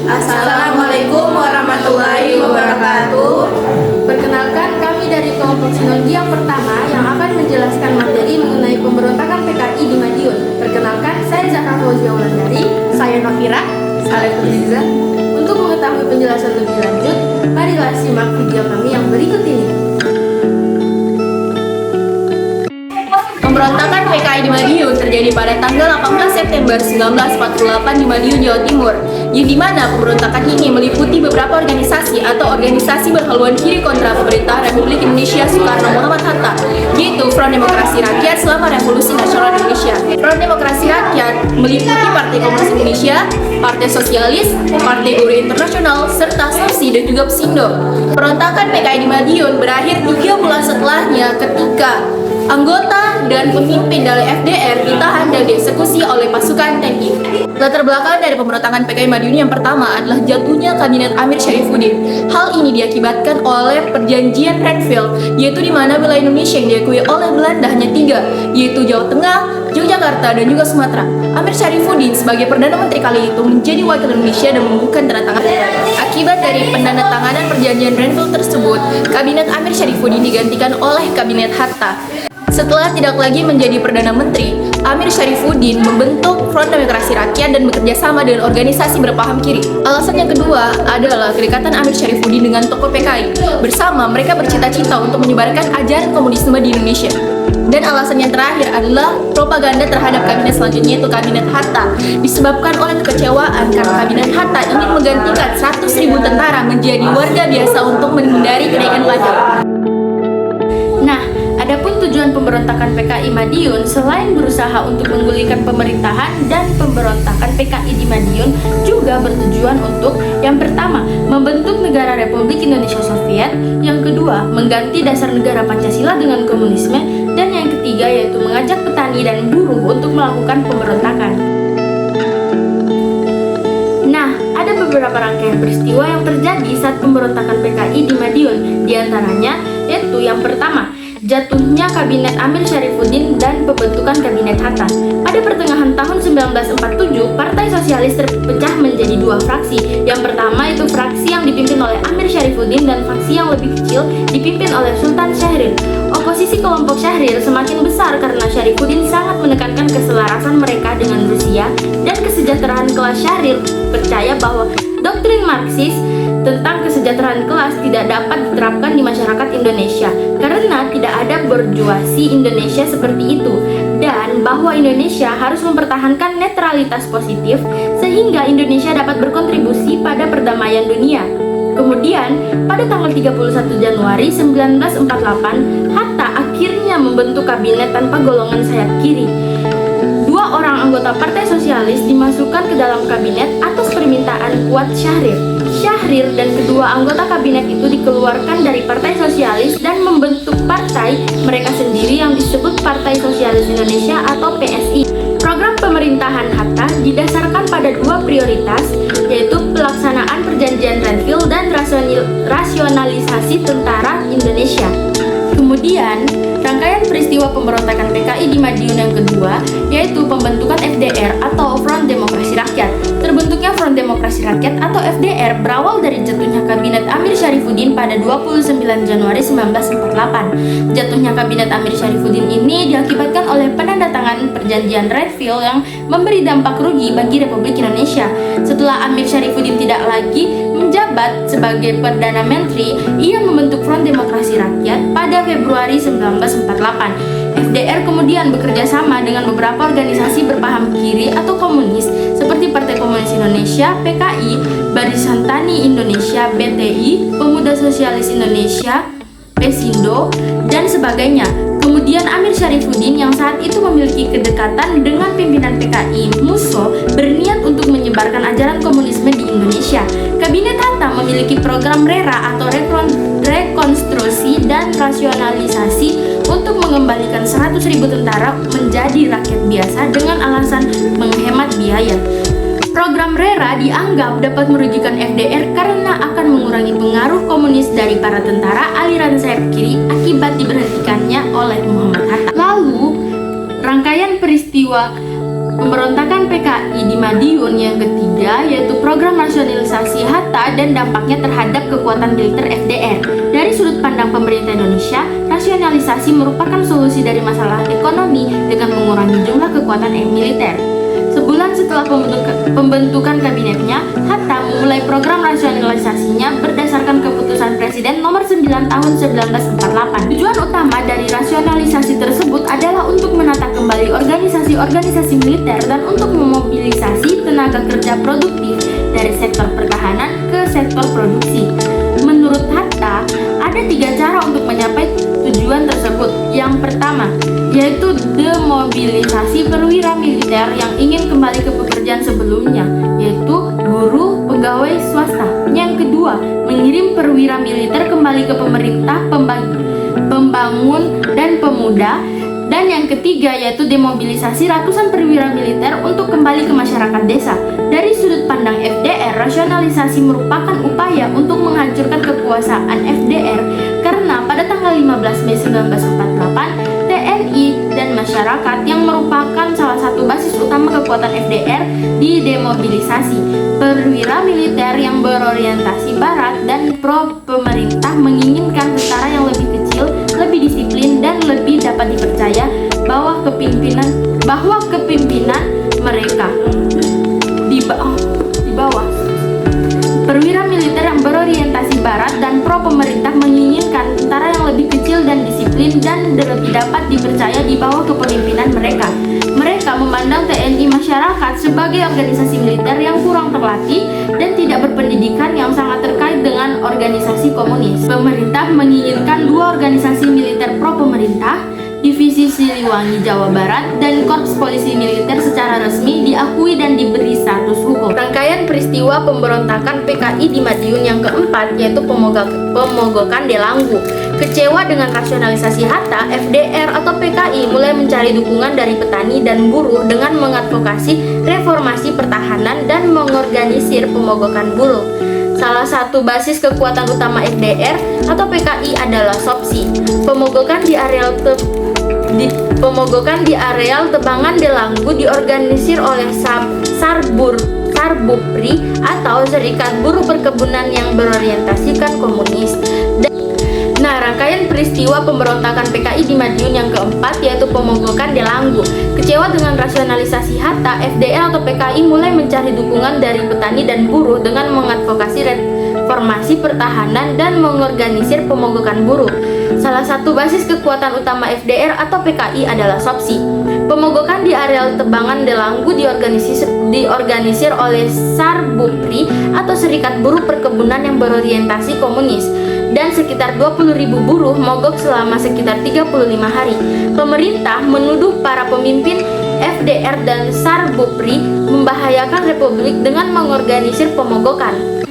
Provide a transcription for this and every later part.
Assalamualaikum warahmatullahi wabarakatuh. Perkenalkan, kami dari kelompok sinologi yang pertama yang akan menjelaskan materi mengenai pemberontakan PKI di Madiun. Perkenalkan, saya Zahra Fauzia Wulandari. Saya Nafira. Saya Tuliza. Untuk mengetahui penjelasan lebih lanjut, marilah simak video kami yang berikut ini. Pemberontakan PKI di Madiun terjadi pada tanggal 18 September 1948 di Madiun, Jawa Timur, yang dimana pemberontakan ini meliputi beberapa organisasi atau organisasi berhaluan kiri kontra pemerintah Republik Indonesia Soekarno Muhammad Hatta, yaitu Front Demokrasi Rakyat selama Revolusi Nasional Indonesia. Front Demokrasi Rakyat meliputi Partai Komunis Indonesia, Partai Sosialis, Partai Buruh Internasional, serta SOSI dan juga PSINDO. Pemberontakan PKI di Madiun berakhir 3 bulan setelahnya ketika anggota dan pemimpin dari FDR ditahan dan dieksekusi oleh pasukan TNI. Latar belakang dari pemberontakan PKI Madiun yang pertama adalah jatuhnya kabinet Amir Syarifuddin. Hal ini diakibatkan oleh perjanjian Renville, yaitu di mana wilayah Indonesia yang diakui oleh Belanda hanya 3, yaitu Jawa Tengah, Yogyakarta, dan juga Sumatera. Amir Syarifuddin sebagai Perdana Menteri kali itu menjadi wakil Indonesia dan membubuhkan tanda tangan. Akibat dari penandatanganan perjanjian Renville tersebut, kabinet Amir Syarifuddin digantikan oleh kabinet Hatta. Setelah tidak lagi menjadi Perdana Menteri, Amir Syarifuddin membentuk Front Demokrasi Rakyat dan bekerja sama dengan organisasi berpaham kiri. Alasan yang kedua adalah kedekatan Amir Syarifuddin dengan tokoh PKI. Bersama mereka bercita-cita untuk menyebarkan ajaran komunisme di Indonesia. Dan alasan yang terakhir adalah propaganda terhadap kabinet selanjutnya, yaitu kabinet Hatta, disebabkan oleh kekecewaan karena kabinet Hatta ingin menggantikan 100.000 tentara menjadi warga biasa untuk menghindari kenaikan pajak. Adapun tujuan pemberontakan PKI Madiun selain berusaha untuk menggulingkan pemerintahan dan pemberontakan PKI di Madiun juga bertujuan untuk yang pertama, membentuk negara Republik Indonesia Soviet, yang kedua, mengganti dasar negara Pancasila dengan komunisme, dan yang ketiga yaitu mengajak petani dan buruh untuk melakukan pemberontakan. Ada beberapa rangkaian peristiwa yang terjadi saat pemberontakan PKI di Madiun, diantaranya yaitu yang pertama, jatuhnya kabinet Amir Syarifuddin dan pembentukan kabinet Hatta. Pada pertengahan tahun 1947, Partai Sosialis terpecah menjadi 2 fraksi. Yang pertama itu fraksi yang dipimpin oleh Amir Syarifuddin dan fraksi yang lebih kecil dipimpin oleh Sultan Syahrir. Oposisi kelompok Syahrir semakin besar karena Syarifuddin sangat menekankan keselarasan mereka dengan Rusia, dan kesejahteraan kelas Syahrir percaya bahwa doktrin Marxis tentang kesejahteraan kelas tidak dapat diterapkan di masyarakat Indonesia karena tidak ada borjuasi Indonesia seperti itu, dan bahwa Indonesia harus mempertahankan netralitas positif sehingga Indonesia dapat berkontribusi pada perdamaian dunia. Kemudian, pada tanggal 31 Januari 1948, Hatta akhirnya membentuk kabinet tanpa golongan sayap kiri. 2 orang anggota Partai Sosialis dimasukkan ke dalam kabinet atas permintaan Fuad Syahrir. Syahrir dan kedua anggota kabinet itu dikeluarkan dari Partai Sosialis dan membentuk partai mereka sendiri yang disebut Partai Sosialis Indonesia atau PSI. Program pemerintahan Hatta didasarkan pada 2 prioritas, yaitu pelaksanaan perjanjian Renville dan rasionalisasi tentara Indonesia. Kemudian, rangkaian peristiwa pemberontakan PKI di Madiun yang kedua, yaitu pembentukan FDR atau Front Demokrasi Rakyat. Terbentuknya Front Demokrasi Rakyat atau FDR berawal dari jatuhnya kabinet Amir Syarifuddin pada 29 Januari 1948. Jatuhnya kabinet Amir Syarifuddin ini diakibatkan oleh penandatanganan perjanjian Renville yang memberi dampak rugi bagi Republik Indonesia. Setelah Amir Syarifuddin tidak lagi menjabat sebagai Perdana Menteri, ia membentuk Front Demokrasi Rakyat pada Februari 1948. FDR kemudian bekerja sama dengan beberapa organisasi berpaham kiri atau komunis seperti Partai Komunis Indonesia, PKI, Barisan Tani Indonesia, BTI, Pemuda Sosialis Indonesia, PSINDO, dan sebagainya. Kemudian Amir Syarifuddin yang saat itu memiliki kedekatan dengan pimpinan PKI Musso berniat untuk menyebarkan ajaran komunisme di Indonesia. Kabinet Hatta memiliki program RERA atau rekonstruksi dan rasionalisasi untuk mengembalikan 100.000 tentara menjadi rakyat biasa dengan alasan menghemat biaya. Program RERA dianggap dapat merugikan FDR karena akan mengurangi pengaruh komunis dari para tentara aliran sayap kiri akibat diberhentikannya oleh Muhammad Hatta. Lalu, rangkaian peristiwa pemberontakan PKI di Madiun yang ketiga yaitu program rasionalisasi rasionalisasi Hatta dan dampaknya terhadap kekuatan militer FDR. Dari sudut pandang pemerintah Indonesia, rasionalisasi merupakan solusi dari masalah ekonomi dengan mengurangi jumlah kekuatan militer. Sebulan setelah pembentukan kabinetnya, Hatta memulai program rasionalisasinya berdasarkan keputusan Presiden nomor 9 tahun 1948. Tujuan utama dari rasionalisasi tersebut adalah untuk menata kembali organisasi-organisasi militer dan untuk memobilisasi tenaga kerja produktif dari sektor pertahanan ke sektor produksi. Menurut Hatta, ada 3 cara untuk mencapai tujuan tersebut. Yang pertama, yaitu demobilisasi perwira militer yang ingin kembali ke pekerjaan sebelumnya, yaitu buruh, pegawai swasta. Yang kedua, mengirim perwira militer kembali ke pemerintah, pembangun, dan pemuda. Dan yang ketiga, yaitu demobilisasi ratusan perwira militer untuk kembali ke masyarakat desa. Dari sudut pandang FDR, rasionalisasi merupakan upaya untuk menghancurkan kekuasaan FDR karena pada tanggal 15 Mei 1948, TNI dan masyarakat yang merupakan salah satu basis utama kekuatan FDR didemobilisasi. Perwira militer yang berorientasi barat dan pro-pemerintah menginginkan tentara yang lebih kecil, lebih disiplin, dan lebih dapat dipercaya bahwa kepemimpinan mereka di bawah. Perwira militer yang berorientasi barat dan pro-pemerintah menginginkan tentara yang lebih kecil dan disiplin dan lebih dapat dipercaya di bawah kepemimpinan mereka. Mereka memandang TNI masyarakat sebagai organisasi militer yang kurang terlatih dan tidak berpendidikan yang sangat terkait dengan organisasi komunis. Pemerintah menginginkan 2 organisasi militer pro-pemerintah, Divisi Siliwangi Jawa Barat, dan Korps Polisi Militer secara resmi diakui dan diberi status hukum. Rangkaian peristiwa pemberontakan PKI di Madiun yang keempat, yaitu pemogokan Delanggu. Kecewa dengan rasionalisasi Hatta, FDR atau PKI mulai mencari dukungan dari petani dan buruh dengan mengadvokasi reformasi pertahanan dan mengorganisir pemogokan buruh. Salah satu basis kekuatan utama FDR atau PKI adalah SOPSI. Pemogokan di areal Tebangan Delanggu diorganisir oleh Sarbupri atau Serikat Buruh Perkebunan yang berorientasikan komunis. Nah, rangkaian peristiwa pemberontakan PKI di Madiun yang keempat, yaitu pemogokan Delanggu. Kecewa dengan rasionalisasi Hatta, FDR atau PKI mulai mencari dukungan dari petani dan buruh dengan mengadvokasi reformasi pertahanan dan mengorganisir pemogokan buruh. Salah satu basis kekuatan utama FDR atau PKI adalah SOPSI. Pemogokan di areal Tebangan Delanggu diorganisir oleh Sarbupri atau Serikat Buruh Perkebunan yang berorientasi komunis, dan sekitar 20.000 buruh mogok selama sekitar 35 hari. Pemerintah menuduh para pemimpin FDR dan Sarbupri membahayakan Republik dengan mengorganisir pemogokan.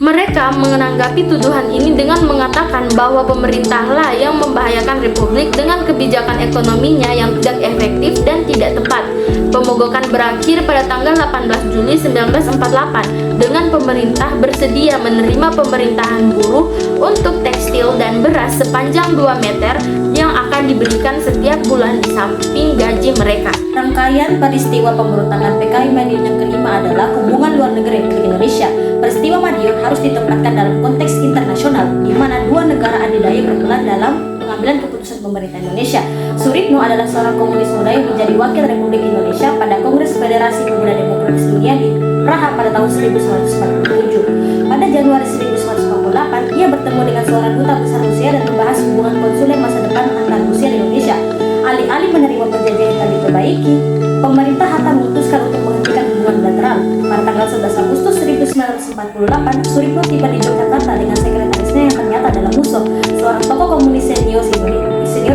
Mereka menanggapi tuduhan ini dengan mengatakan bahwa pemerintahlah yang membahayakan Republik dengan kebijakan ekonominya yang tidak efektif dan tidak tepat. Pemogokan berakhir pada tanggal 18 Juli 1948 dengan pemerintah bersedia menerima pemerintahan buruh untuk tekstil dan beras sepanjang 2 meter yang akan diberikan setiap bulan di samping gaji mereka. Rangkaian peristiwa pemberontakan PKI Madiun yang kelima adalah hubungan luar negeri Republik Indonesia. Peristiwa Madiun harus ditempatkan dalam konteks internasional, di mana 2 negara adidaya berperan dalam pengambilan keputusan pemerintah Indonesia. Suritno adalah seorang komunis muda yang menjadi wakil Republik Indonesia pada Kongres Federasi Pemuda Demokratis Dunia di Praha pada tahun 1947. Pada Januari 1948, ia bertemu dengan seorang duta besar Rusia dan membahas hubungan konsuler masa depan antara Rusia dan Indonesia. Alih-alih menerima perjanjian yang telah diperbaiki, pemerintah Hatta memutuskan untuk menghentikan hubungan bilateral. Pada tanggal 11 Agustus 1948, Suritno tiba di Yogyakarta dengan sekretarisnya yang ternyata adalah Musso, seorang tokoh komunis senior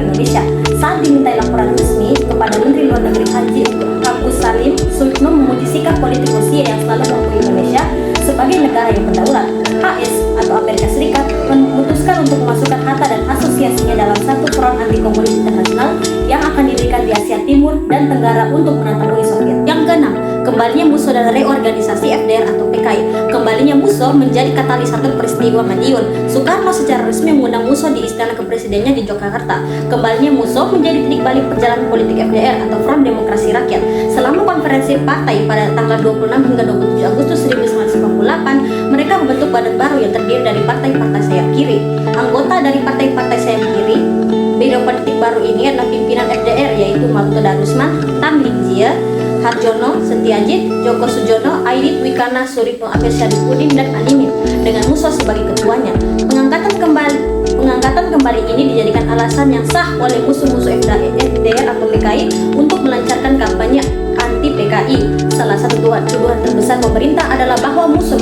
Indonesia. Saat dimintai laporan resmi kepada Menteri Luar Negeri Haji Agus Salim, Suritno memuji sikap politik Rusia yang selalu mengakui Indonesia sebagai negara yang berdaulat. AS atau Amerika Serikat memutuskan untuk memasukkan Hatta dan asosiasinya dalam satu front anti-komunis internasional yang akan didirikan di Asia Timur dan Tenggara untuk menantang Uni Soviet. Yang keenam, kembalinya Musso dan reorganisasi FDR atau PKI. Kembalinya Musso menjadi katalisator peristiwa Madiun. Soekarno secara resmi mengundang Musso di Istana Kepresidennya di Yogyakarta. Kembalinya Musso menjadi titik balik perjalanan politik FDR atau Front Demokrasi Rakyat. Selama konferensi partai pada tanggal 26 hingga 27 Agustus 1958, mereka Mereka membentuk badan baru yang terdiri dari partai-partai sayap kiri. Anggota dari partai-partai sayap kiri, bidang politik baru ini adalah pimpinan FDR, yaitu Maluto Darusman, Tan Lijia, Harjono, Setiajid, Joko Sujono, Aidit Wikana, Suripno Amir Syarifudin, dan Animin, dengan Musso sebagai ketuanya. Pengangkatan kembali ini dijadikan alasan yang sah oleh musuh-musuh FDR atau PKI untuk melancarkan kampanye anti PKI. Salah satu tuduhan terbesar pemerintah adalah bahwa Musso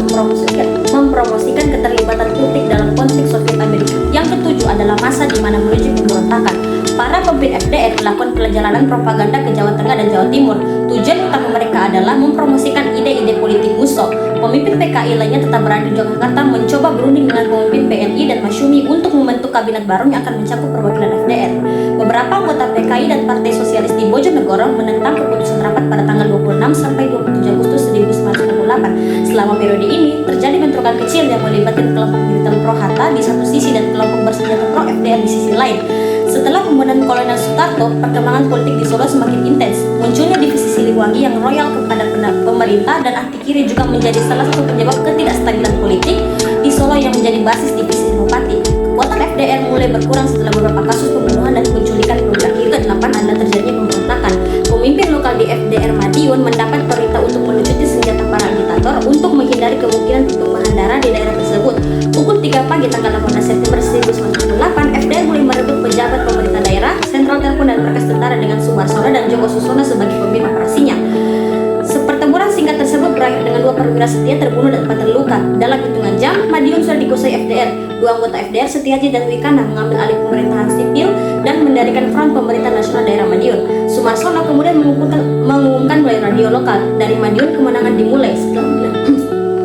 mempromosikan keterlibatan politik dalam konflik Soviet Amerika. Yang ketujuh adalah masa di mana menuju pemberontakan. Para pemimpin FDR melakukan perjalanan propaganda ke Jawa Tengah dan Jawa Timur. Tujuan utama mereka adalah mempromosikan ide-ide politik Musso. Pemimpin PKI lainnya tetap berada di Yogyakarta mencoba berunding dengan pemimpin PNI dan Masyumi untuk membentuk kabinet baru yang akan mencakup perwakilan FDR. Beberapa anggota PKI dan Partai Sosialis di Bojonegoro menentang keputusan rapat pada tanggal 26 sampai 27 Agustus 1998. Selama periode ini, terjadi bentrokan kecil yang melibatkan kelompok militan pro-Hatta di satu sisi dan kelompok bersenjata pro-FDR di sisi lain. Setelah pembunuhan Kolonel Sutarto, perkembangan politik di Solo semakin intens. Munculnya divisi Siliwangi yang royal kepada pemerintah dan anti kiri juga menjadi salah satu penyebab ketidakstabilan politik di Solo yang menjadi basis divisi Senopati. Kekuatan FDR mulai berkurang setelah beberapa kasus pembunuhan dan penculikan perwira kiri. Ke-8 adalah terjadinya pemberontakan. Pemimpin lokal di FDR Madiun mendapat perintah untuk melucuti senjata para agitator untuk menghindari kemungkinan pertumpahan darah di daerah tersebut. Pukul 3 pagi tanggal 18 September 1998, FDR mulai merebut pejabat pemerintah daerah, sentral telepon dan berkas tentara dengan Sumarsono dan Joko Susono sebagai pemimpin operasinya. Pertempuran singkat tersebut berakhir dengan 2 perwira setia terbunuh dan 4 terluka. Dalam hitungan jam, Madiun sudah dikuasai FDR. 2 anggota FDR, Setiaji dan Wikana, mengambil alih pemerintahan sipil dan mendirikan Front Pemerintah Nasional Daerah Madiun. Sumarsono kemudian mengumumkan melalui radio lokal, dari Madiun kemenangan dimulai.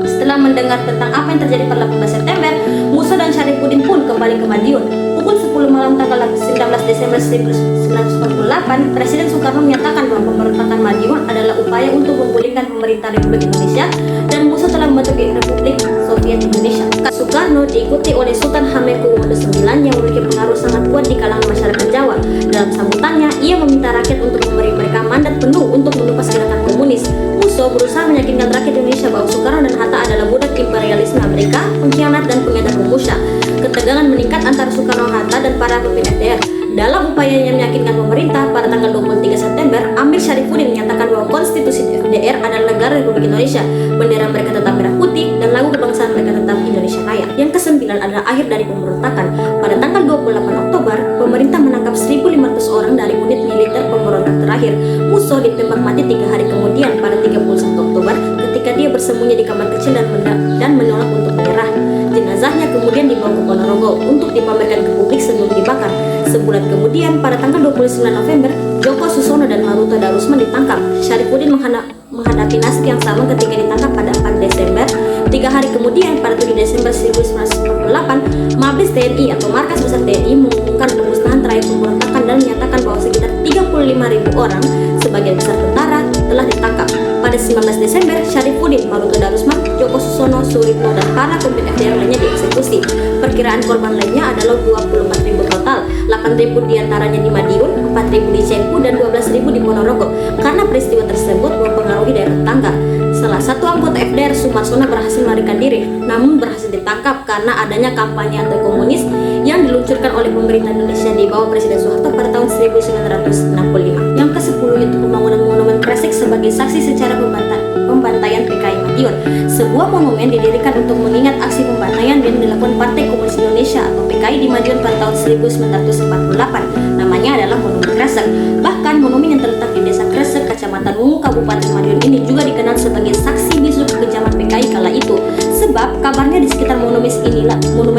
Setelah mendengar tentang apa yang terjadi pada 18 September, Musso dan Syarifudin pun kembali ke Madiun. Pukul 10 malam tanggal 19 Desember 1948, Presiden Soekarno menyatakan bahwa pemberontakan Madiun adalah upaya untuk memulihkan pemerintah Republik Indonesia dan Musso telah membentuk Republik Soviet Indonesia. Soekarno diikuti oleh Sultan Hamengkubuwono IX yang memiliki pengaruh sangat kuat di kalangan masyarakat Jawa. Dalam sambutannya, ia meminta rakyat untuk memberi mereka mandat penuh untuk menumpas gerakan komunis. Musso berusaha meyakinkan rakyat Indonesia bahwa Soekarno dan Hatta adalah budak imperialisme Amerika, pengkhianat dan pengedar Rumusha. Ketegangan meningkat antara Soekarno-Hatta dan para pemimpin FDR. Dalam upayanya meyakinkan pemerintah, pada tanggal 23 September, Amir Syarifudin menyatakan bahwa konstitusi FDR adalah negara Republik Indonesia, bendera mereka tetap merah putih, dan lagu kebangsaan mereka tetap Indonesia Raya. Yang ke-9 adalah akhir dari pemberontakan. Pada tanggal 28 Oktober, pemerintah menangkap 1.500 orang dari unit militer pemberontak terakhir. Musso ditembak mati 3 hari kemudian pada 31 Oktober ketika dia bersembunyi di kamar kecil dan menolak untuk menyerah. Jenazahnya kemudian dibawa ke Ponorogo untuk dipamerkan ke publik sebelum dibakar. Sebulan kemudian, pada tanggal 29 November, Joko Susono dan Maluto Darusman ditangkap. Syarifudin menghadapi nasib yang sama ketika ditangkap pada 4 Desember. 3 hari kemudian, pada 7 Desember 1948, Mabes TNI atau Markas Besar TNI mengumumkan pemusnahan terakhir pemberontakan dan menyatakan bahwa sekitar 35.000 orang, sebagian besar tentara, telah ditangkap. Pada 19 Desember, Syarifudin, Maluto Darusman, Joko Susono, Suripno, dan para pemimpin FDR lainnya dieksekusi. Perkiraan korban lainnya adalah 24.000 total, 8.000 diantaranya di Madiun, 4.000 di Cengku, dan 12.000 di Ponorogo. Karena peristiwa tersebut mempengaruhi daerah tetangga. Salah satu anggota FDR, Sumarsono, berhasil melarikan diri, namun berhasil ditangkap karena adanya kampanye anti-komunis yang diluncurkan oleh pemerintah Indonesia di bawah Presiden Soeharto pada tahun 1965. Yang ke-10 yaitu pembangunan Monumen Kresek sebagai saksi secara pembantaian PKI Madiun. Sebuah monumen didirikan untuk mengingat aksi pembantaian yang dilakukan Partai Komunis Indonesia atau PKI di Madiun pada tahun 1948. Namanya adalah Monumen Kresek. Bahkan monumen yang terletak di Desa Kresek, Kecamatan Wungu, Kabupaten Madiun ini juga dikenal sebagai saksi bisu kekejaman PKI kala itu. Sebab kabarnya di sekitar monumen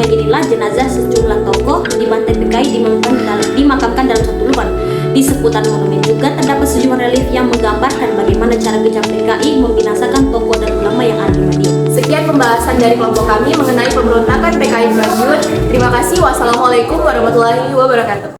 inilah jenazah sejumlah tokoh dibantai PKI dimakamkan dalam satu lubang. Di seputar monumen juga terdapat sejumlah relief yang menggambarkan bagaimana cara kejam PKI membinasakan tokoh dan ulama yang ada di Madiun. Sekian pembahasan dari kelompok kami mengenai pemberontakan PKI Madiun. Terima kasih. Wassalamualaikum warahmatullahi wabarakatuh.